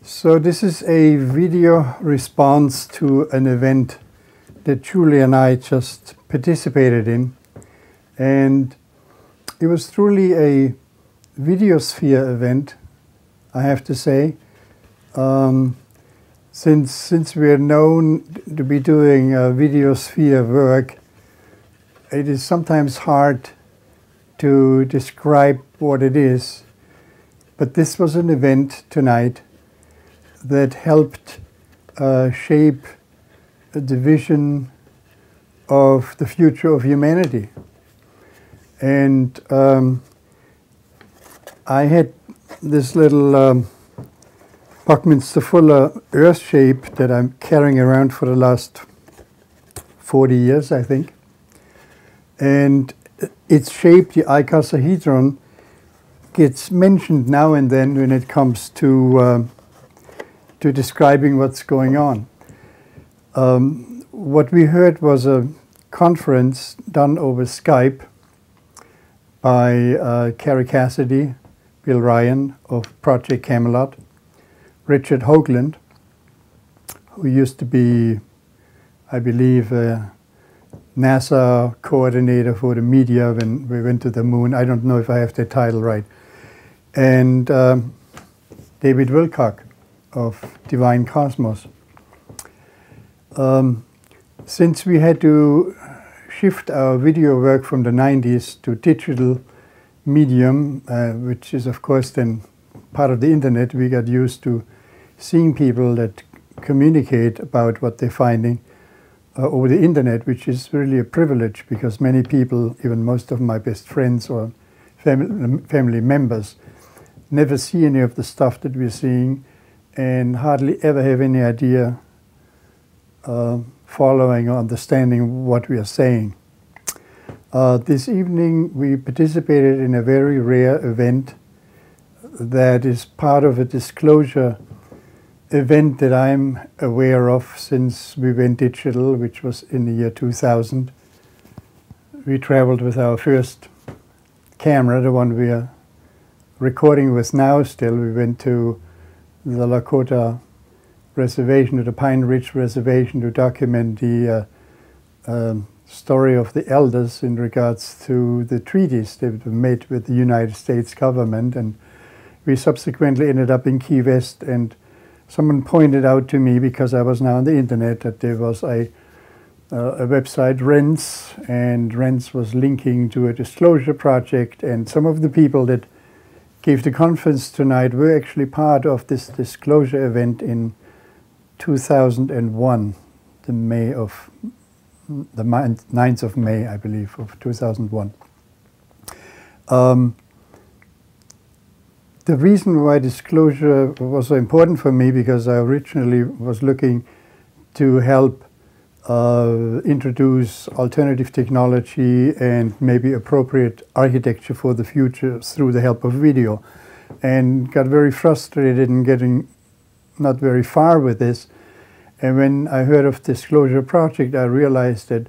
So this is a video response to an event that Julie and I just participated in, and it was truly a videosphere event, I have to say. Since we are known to be doing videosphere work, it is sometimes hard to describe what it is, but this was an event tonight that helped shape the vision of the future of humanity. And I had this little Buckminster Fuller earth shape that I'm carrying around for the last 40 years, I think. And its shape, the icosahedron, gets mentioned now and then when it comes to describing what's going on. What we heard was a conference done over Skype by Kerry Cassidy, Bill Ryan of Project Camelot, Richard Hoagland, who used to be, I believe, a NASA coordinator for the media when we went to the moon. I don't know if I have the title right. And David Wilcock of Divine Cosmos. Since we had to shift our video work from the 90s to digital medium, which is of course then part of the internet, we got used to seeing people that communicate about what they're finding over the internet, which is really a privilege because many people, even most of my best friends or family members, never see any of the stuff that we're seeing and hardly ever have any idea following or understanding what we are saying. This evening we participated in a very rare event that is part of a disclosure event that I'm aware of since we went digital, which was in the year 2000. We traveled with our first camera, the one we are recording with now still. We went to the Lakota Reservation, to the Pine Ridge Reservation, to document the story of the elders in regards to the treaties that were made with the United States government. And we subsequently ended up in Key West, and someone pointed out to me, because I was now on the internet, that there was a website, Rents, and Rents was linking to a disclosure project, and some of the people that gave the conference tonight were actually part of this disclosure event in 2001, the 9th of May, I believe, of 2001. The reason why disclosure was so important for me, because I originally was looking to help introduce alternative technology and maybe appropriate architecture for the future through the help of video, and got very frustrated in getting not very far with this. And when I heard of Disclosure Project, I realized that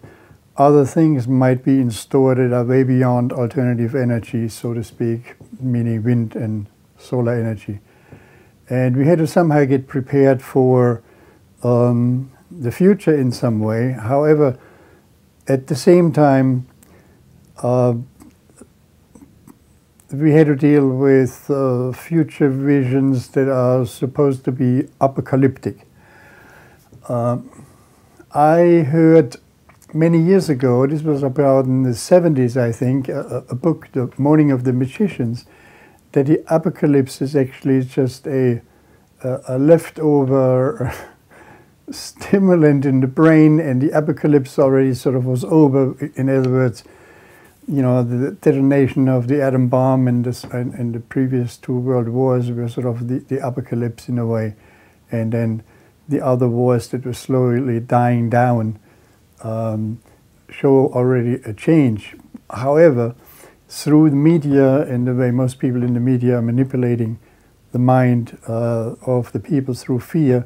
other things might be in store that are way beyond alternative energy, so to speak, meaning wind and solar energy. And we had to somehow get prepared for the future in some way. However, at the same time, we had to deal with future visions that are supposed to be apocalyptic. I heard many years ago, this was about in the 70s, I think, a book, The Morning of the Magicians, that the apocalypse is actually just a leftover stimulant in the brain, and the apocalypse already sort of was over. In other words, you know, the detonation of the atom bomb and the previous two world wars were sort of the apocalypse in a way, and then the other wars that were slowly dying down show already a change. However, through the media and the way most people in the media are manipulating the mind of the people through fear,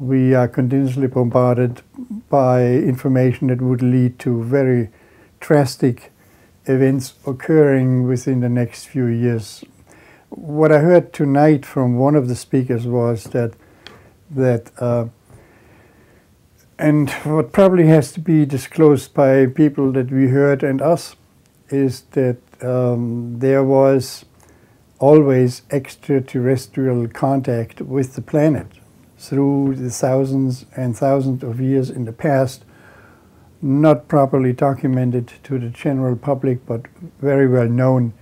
we are continuously bombarded by information that would lead to very drastic events occurring within the next few years. What I heard tonight from one of the speakers was that that, and what probably has to be disclosed by people that we heard and us, is that there was always extraterrestrial contact with the planet through the thousands and thousands of years in the past, not properly documented to the general public, but very well known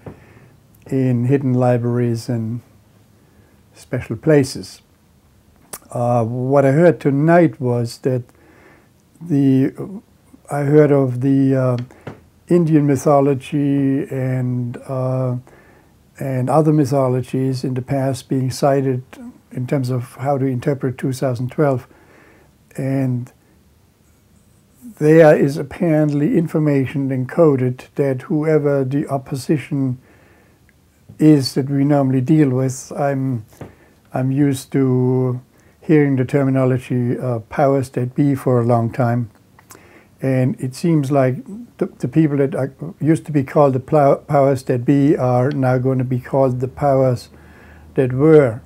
in hidden libraries and special places. What I heard tonight was that I heard of the Indian mythology and other mythologies in the past being cited in terms of how to interpret 2012, and there is apparently information encoded that whoever the opposition is that we normally deal with, I'm used to hearing the terminology powers that be for a long time, and it seems like the people that used to be called the powers that be are now going to be called the powers that were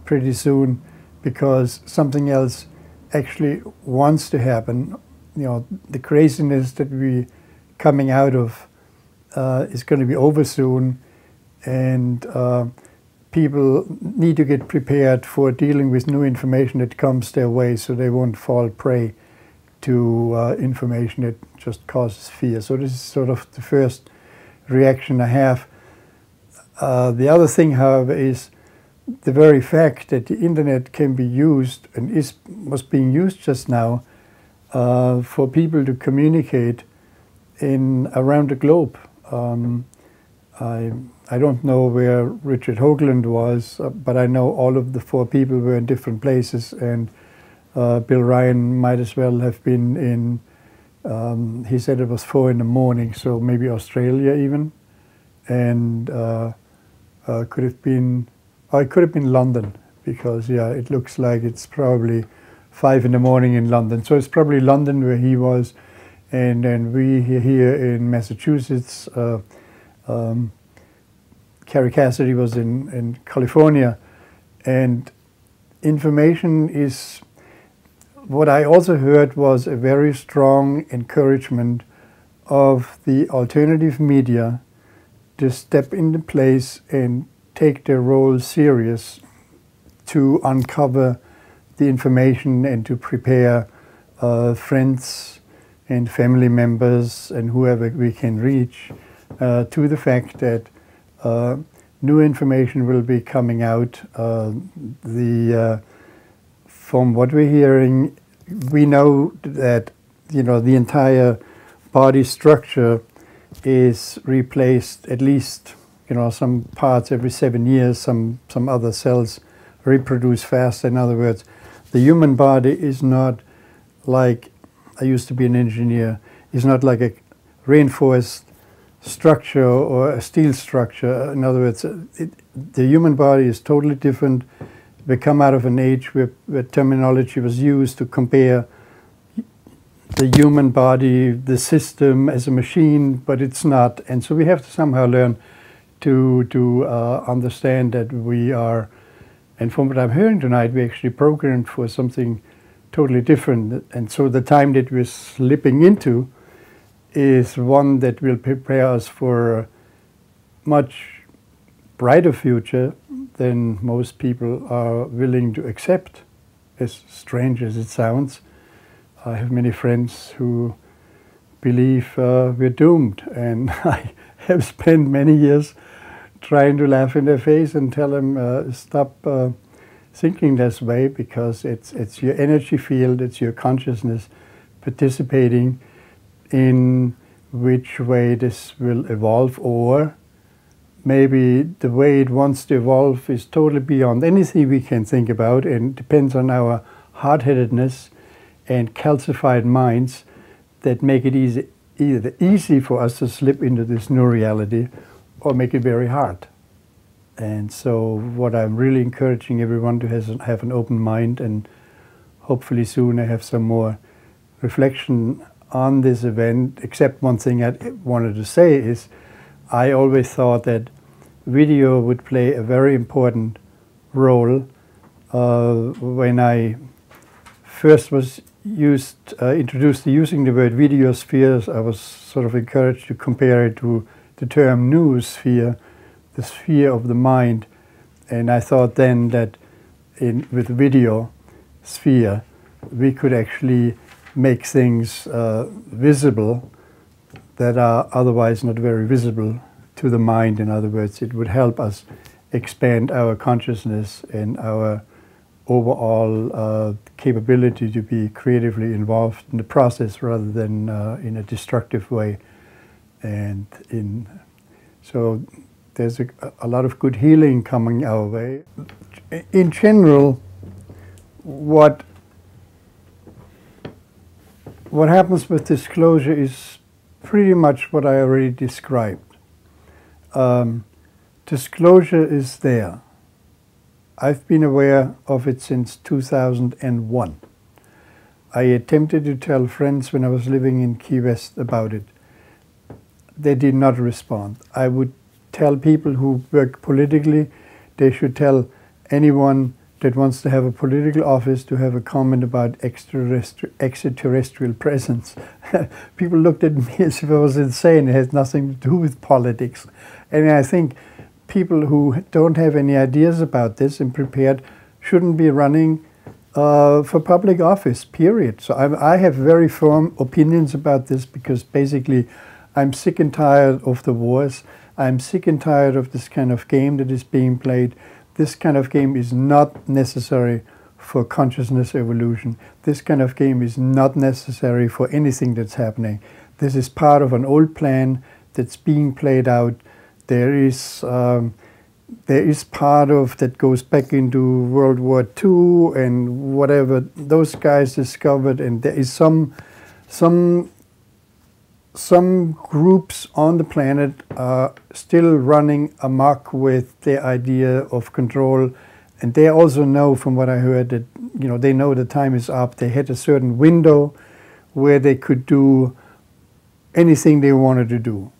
pretty soon, because something else actually wants to happen. You know, the craziness that we coming out of is going to be over soon, and people need to get prepared for dealing with new information that comes their way, so they won't fall prey to information that just causes fear. So this is sort of the first reaction I have. The other thing, however, is the very fact that the internet can be used and was being used just now for people to communicate around the globe. I don't know where Richard Hoagland was, but I know all of the 4 people were in different places, and Bill Ryan might as well have been in, he said it was 4 in the morning, so maybe Australia even, and could have been, or it could have been London, because yeah, it looks like it's probably 5 in the morning in London. So it's probably London where he was, and then we here in Massachusetts, Kerry Cassidy was in California, and information is, what I also heard was a very strong encouragement of the alternative media to step into place and take their role serious to uncover the information and to prepare friends and family members and whoever we can reach to the fact that new information will be coming out. From what we're hearing, we know that the entire body structure is replaced, at least some parts every 7 years. Some other cells reproduce fast. In other words, the human body is not like, I used to be an engineer, is not like a reinforced structure or a steel structure. In other words, the human body is totally different. We come out of an age where terminology was used to compare the human body, the system, as a machine, but it's not. And so we have to somehow learn to understand that we are, and from what I'm hearing tonight, we're actually programmed for something totally different. And so the time that we're slipping into is one that will prepare us for a much brighter future than most people are willing to accept, as strange as it sounds. I have many friends who believe we're doomed, and I have spent many years trying to laugh in their face and tell them stop thinking this way, because it's your energy field, it's your consciousness participating in which way this will evolve, or maybe the way it wants to evolve is totally beyond anything we can think about, and depends on our hard-headedness and calcified minds that make it either easy for us to slip into this new reality or make it very hard. And so what I'm really encouraging everyone to have an open mind, and hopefully soon I have some more reflection on this event. Except one thing I wanted to say is, I always thought that video would play a very important role When I first was introduced to using the word videospheres, I was sort of encouraged to compare it to the term noosphere, the sphere of the mind. And I thought then that with video sphere, we could actually make things visible that are otherwise not very visible to the mind. In other words, it would help us expand our consciousness and our overall capability to be creatively involved in the process rather than in a destructive way. And so there's a lot of good healing coming our way. In general, what happens with disclosure is pretty much what I already described. Disclosure is there. I've been aware of it since 2001. I attempted to tell friends when I was living in Key West about it. They did not respond. I would tell people who work politically, they should tell anyone that wants to have a political office to have a comment about extraterrestrial presence. People looked at me as if I was insane. It has nothing to do with politics. And I think people who don't have any ideas about this and prepared shouldn't be running for public office, period. So I have very firm opinions about this because basically I'm sick and tired of the wars. I'm sick and tired of this kind of game that is being played. This kind of game is not necessary for consciousness evolution. This kind of game is not necessary for anything that's happening. This is part of an old plan that's being played out. There is part of that goes back into World War II and whatever those guys discovered, and there is some groups on the planet are still running amok with the idea of control, and they also know, from what I heard, that they know the time is up. They had a certain window where they could do anything they wanted to do,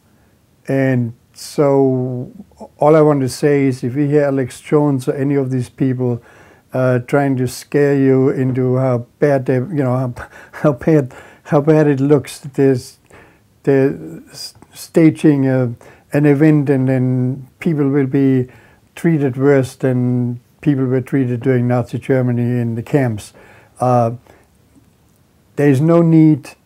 and so all I want to say is, if you hear Alex Jones or any of these people trying to scare you into how bad they, how bad it looks, they're staging an event, and then people will be treated worse than people were treated during Nazi Germany in the camps. There is no need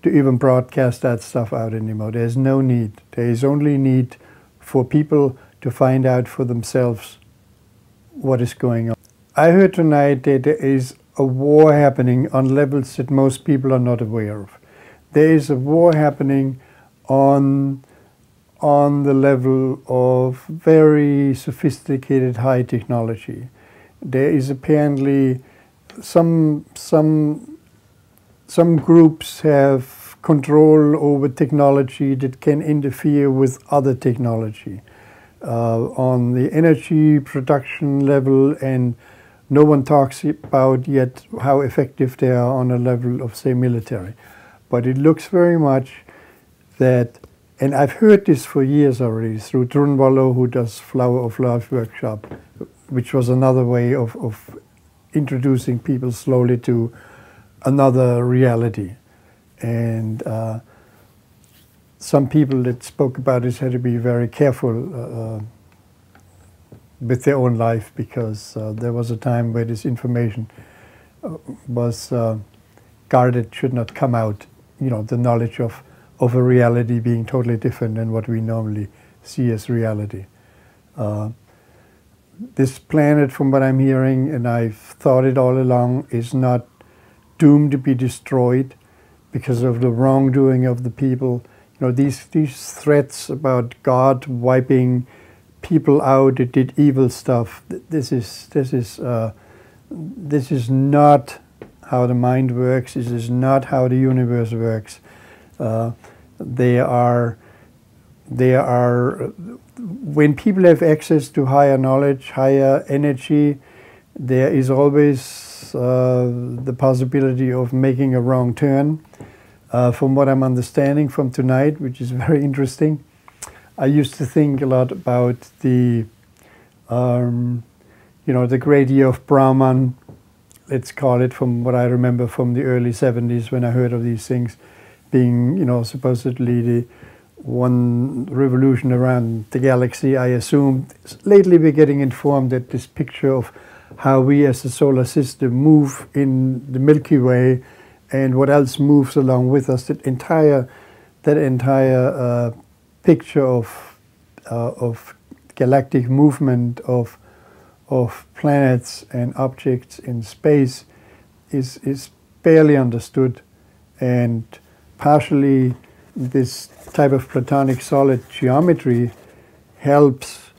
to even broadcast that stuff out anymore. There's no need. There is only need for people to find out for themselves what is going on. I heard tonight that there is a war happening on levels that most people are not aware of. There is a war happening on the level of very sophisticated high technology. There is apparently some groups have control over technology that can interfere with other technology on the energy production level, and no one talks about yet how effective they are on a level of, say, military. But it looks very much that, and I've heard this for years already through Trunvalo, who does Flower of Love workshop, which was another way of introducing people slowly to another reality. And some people that spoke about this had to be very careful with their own life, because there was a time where this information was guarded, should not come out. The knowledge of a reality being totally different than what we normally see as reality. This planet, from what I'm hearing, and I've thought it all along, is not doomed to be destroyed because of the wrongdoing of the people. These threats about God wiping people out that did evil stuff. This is not how the mind works. This is not how the universe works. They are. When people have access to higher knowledge, higher energy, there is always the possibility of making a wrong turn. From what I'm understanding from tonight, which is very interesting, I used to think a lot about the you know, the great year of Brahman, let's call it, from what I remember from the early 70s when I heard of these things being, you know, supposedly the one revolution around the galaxy. I assume lately we're getting informed that this picture of how we as a solar system move in the Milky Way and what else moves along with us, that entire picture of galactic movement of planets and objects in space is barely understood, and partially this type of platonic solid geometry helps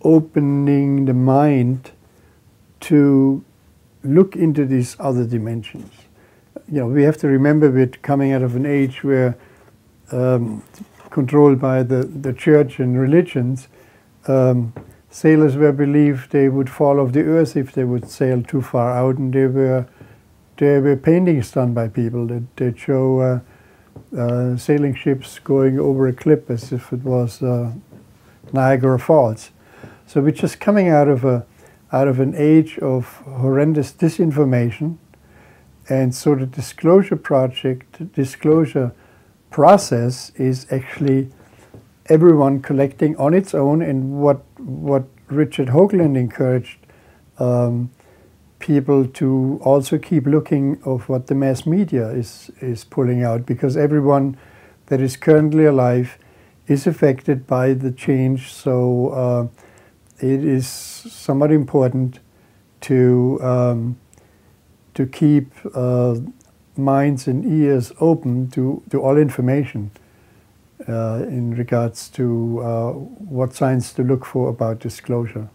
opening the mind to look into these other dimensions. You know, we have to remember we're coming out of an age where controlled by the church and religions, sailors were believed they would fall off the earth if they would sail too far out, and there were paintings done by people that show sailing ships going over a cliff as if it was Niagara Falls. So we're just coming out of an age of horrendous disinformation, and so the disclosure process is actually everyone collecting on its own, and what Richard Hoagland encouraged people to also keep looking of what the mass media is pulling out, because everyone that is currently alive is affected by the change. So it is somewhat important to keep minds and ears open to all information in regards to what signs to look for about disclosure.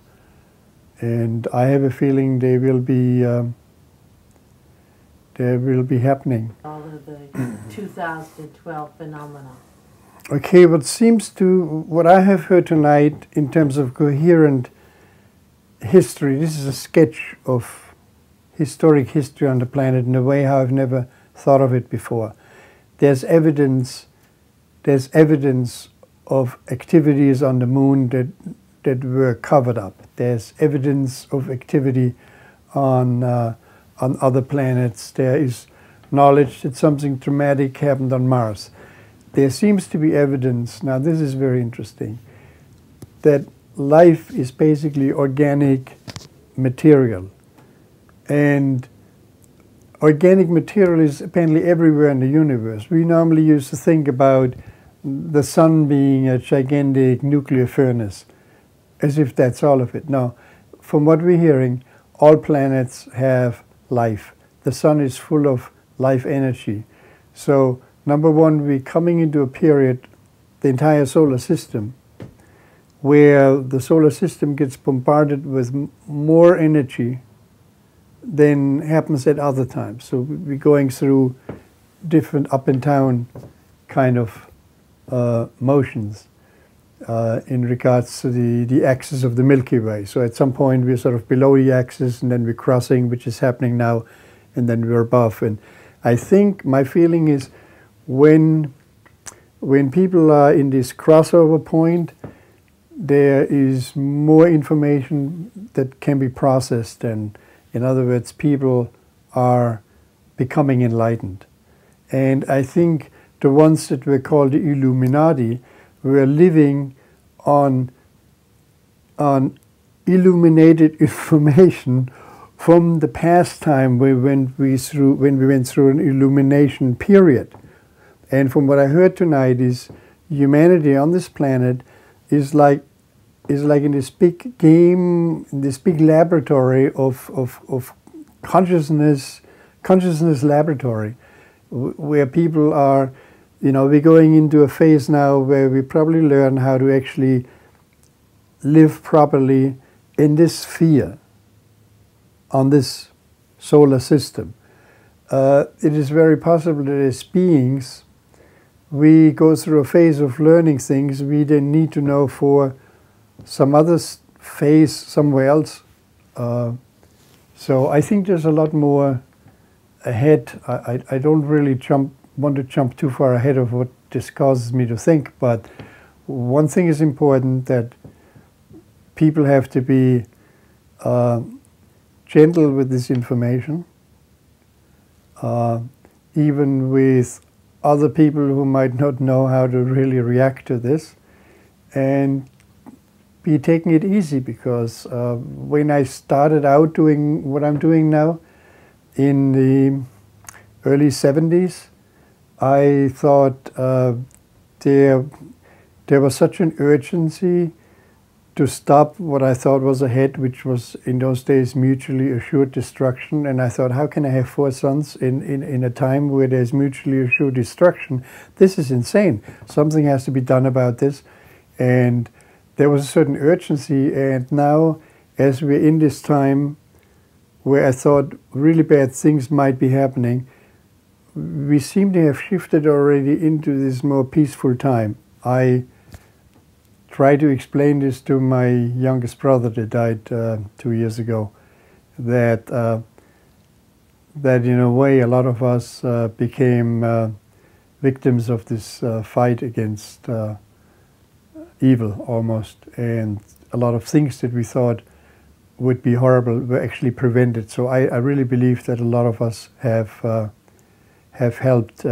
And I have a feeling they will be happening. All of the 2012 phenomena. Okay, what I have heard tonight in terms of coherent history, this is a sketch of historic history on the planet in a way how I've never thought of it before. There's evidence of activities on the moon that were covered up. There's evidence of activity on other planets. There is knowledge that something dramatic happened on Mars. There seems to be evidence, now this is very interesting, that life is basically organic material. And organic material is apparently everywhere in the universe. We normally used to think about the sun being a gigantic nuclear furnace, as if that's all of it. No, from what we're hearing, all planets have life. The sun is full of life energy. So, number one, we're coming into a period, the entire solar system, where the solar system gets bombarded with more energy than happens at other times. So we're going through different up and down kind of motions in regards to the axis of the Milky Way. So at some point we're sort of below the axis, and then we're crossing, which is happening now, and then we're above. And I think my feeling is when people are in this crossover point, there is more information that can be processed, and in other words, people are becoming enlightened. And I think the ones that were called the Illuminati were living on illuminated information from the past time when we went through an illumination period. And from what I heard tonight is humanity on this planet is like in this big game, in this big laboratory of consciousness laboratory, where people are, you know, we're going into a phase now where we probably learn how to actually live properly in this sphere, on this solar system. It is very possible that as beings, we go through a phase of learning things we then need to know for some other phase somewhere else. So I think there's a lot more ahead. I don't really want to jump too far ahead of what this causes me to think, but one thing is important, that people have to be uh, gentle with this information, even with other people who might not know how to really react to this, and be taking it easy, because when I started out doing what I'm doing now in the early 70s, I thought there was such an urgency to stop what I thought was ahead, which was in those days mutually assured destruction. And I thought, how can I have 4 sons in a time where there's mutually assured destruction? This is insane. Something has to be done about this. And there was a certain urgency. And now, as we're in this time where I thought really bad things might be happening, we seem to have shifted already into this more peaceful time. I try to explain this to my youngest brother that died 2 years ago, that that in a way a lot of us became victims of this fight against evil almost, and a lot of things that we thought would be horrible were actually prevented. So I really believe that a lot of us have helped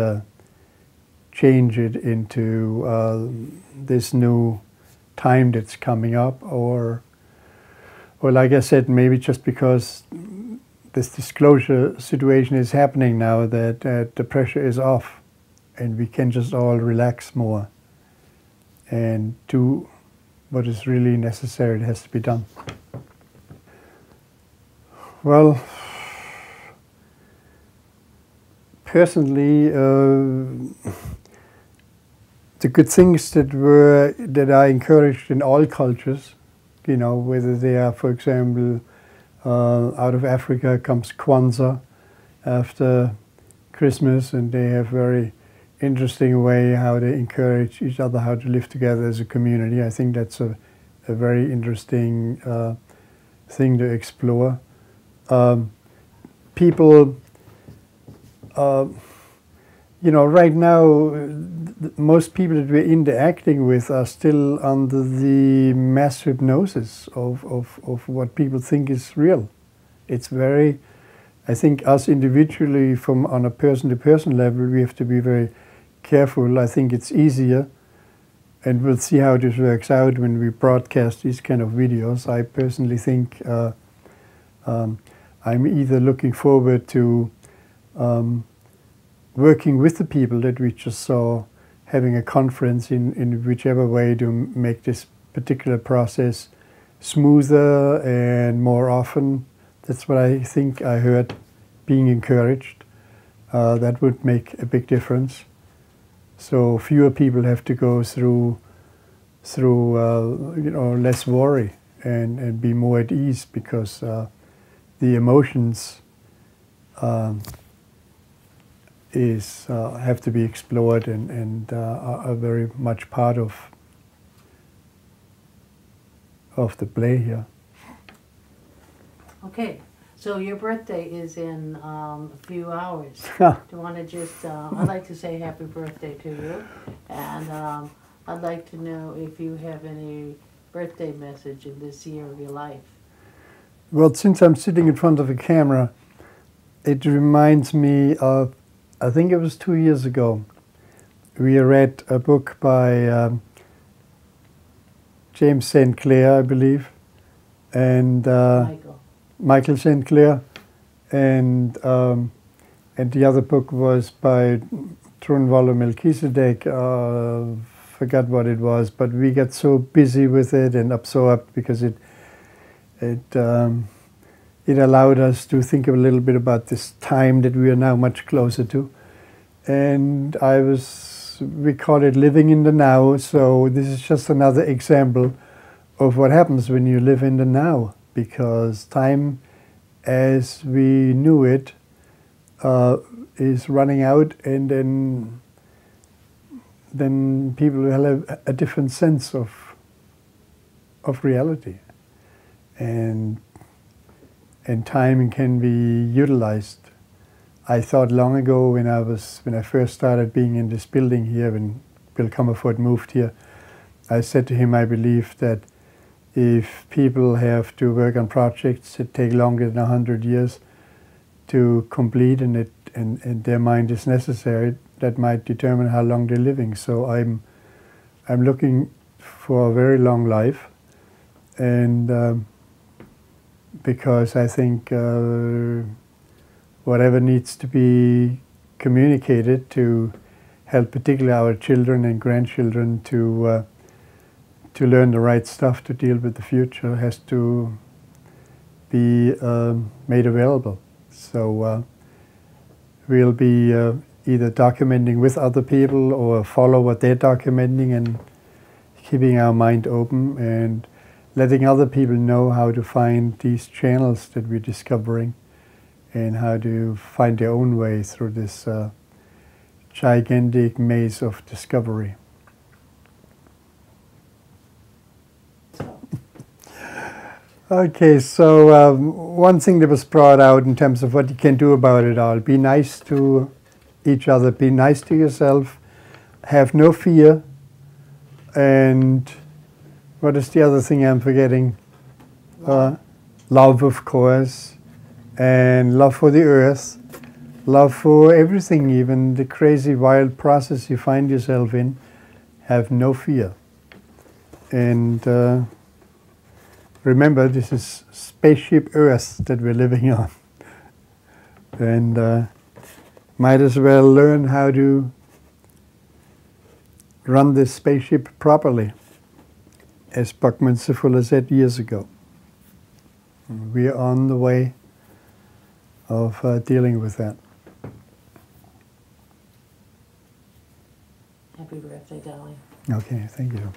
change it into this new time that's coming up, or like I said, maybe just because this disclosure situation is happening now, that the pressure is off and we can just all relax more and do what is really necessary that has to be done. Well, personally, the good things that are encouraged in all cultures, you know, whether they are, for example, out of Africa comes Kwanzaa after Christmas, and they have very interesting way how they encourage each other how to live together as a community. I think that's a very interesting thing to explore. People, you know, right now, most people that we're interacting with are still under the mass hypnosis of what people think is real. It's very, I think us individually, on a person-to-person level, we have to be very careful. I think it's easier, and we'll see how this works out when we broadcast these kind of videos. I personally think I'm either looking forward to working with the people that we just saw, having a conference in whichever way to make this particular process smoother and more often. That's what I think I heard being encouraged. That would make a big difference. So fewer people have to go through you know, less worry and be more at ease, because the emotions have to be explored and are very much part of the play here. Okay, so your birthday is in a few hours. Do you want to just, I'd like to say happy birthday to you, and I'd like to know if you have any birthday message in this year of your life. Well, since I'm sitting in front of a camera, it reminds me of, I think it was 2 years ago, we read a book by James St. Clair, I believe, and Michael St. Clair, and the other book was by Trunvalo Melchizedek. Forgot what it was, but we got so busy with it and absorbed, because it allowed us to think a little bit about this time that we are now much closer to. And we call it living in the now, so this is just another example of what happens when you live in the now, because time as we knew it is running out, and then people will have a different sense of reality. And time can be utilized. I thought long ago when I first started being in this building here, when Bill Comerford moved here, I said to him, I believe that if people have to work on projects that take longer than 100 years to complete, and their mind is necessary, that might determine how long they're living. So I'm looking for a very long life, and because I think whatever needs to be communicated to help particularly our children and grandchildren to learn the right stuff to deal with the future has to be made available. So we'll be either documenting with other people or follow what they're documenting, and keeping our mind open and letting other people know how to find these channels that we're discovering and how to find their own way through this gigantic maze of discovery. Okay, so one thing that was brought out in terms of what you can do about it all: be nice to each other, be nice to yourself, have no fear, and what is the other thing I'm forgetting? Love, of course, and love for the earth, love for everything, even the crazy wild process you find yourself in. Have no fear. And remember, this is spaceship Earth that we're living on. And might as well learn how to run this spaceship properly, as Buckminster Fuller said years ago. We are on the way of dealing with that. Happy birthday, darling. Okay, thank you.